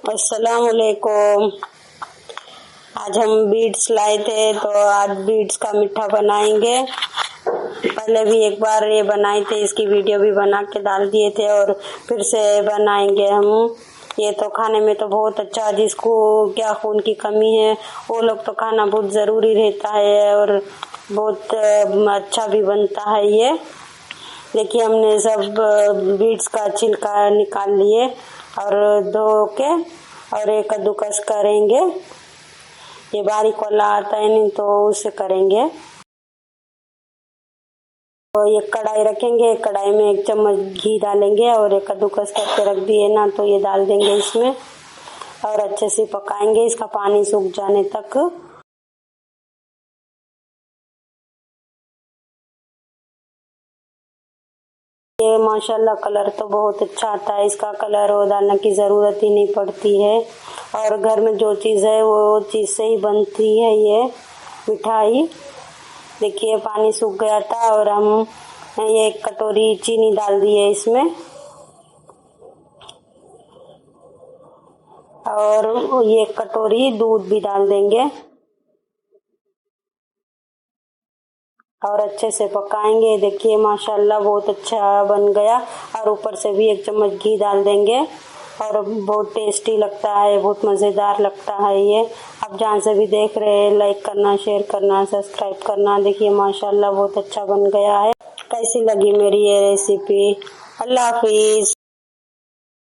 अस्सलाम वालेकुम। आज हम बीट्स लाए थे तो आज बीट्स का मीठा बनाएंगे। पहले भी एक बार ये बनाए थे, इसकी वीडियो भी बना के डाल दिए थे और फिर से बनाएंगे हम। ये तो खाने में तो बहुत अच्छा, जिसको क्या खून की कमी है वो लोग तो खाना बहुत ज़रूरी रहता है और बहुत अच्छा भी बनता है। ये देखिए हमने सब बीट्स का छिलका निकाल लिए और धो के और एक कद्दूकस करेंगे। ये बारीक वाला आता है नहीं तो उससे करेंगे। तो ये कढ़ाई रखेंगे, कढ़ाई में 1 चम्मच घी डालेंगे और एक कद्दूकस करके रख दिए ना तो ये डाल देंगे इसमें और अच्छे से पकाएंगे इसका पानी सूख जाने तक। ये माशाल्लाह कलर तो बहुत अच्छा आता है, इसका कलर वो डालने की ज़रूरत ही नहीं पड़ती है और घर में जो चीज़ है वो चीज़ से ही बनती है ये मिठाई। देखिए पानी सूख गया था और हम ये 1 कटोरी चीनी डाल दी है इसमें और ये 1 कटोरी दूध भी डाल देंगे और अच्छे से पकाएंगे। देखिए माशाल्लाह बहुत अच्छा बन गया और ऊपर से भी 1 चम्मच घी डाल देंगे और बहुत टेस्टी लगता है, बहुत मज़ेदार लगता है ये। आप जहाँ से भी देख रहे हैं लाइक करना, शेयर करना, सब्सक्राइब करना। देखिए माशाल्लाह बहुत अच्छा बन गया है। कैसी लगी मेरी ये रेसिपी? अल्लाह हाफिज़।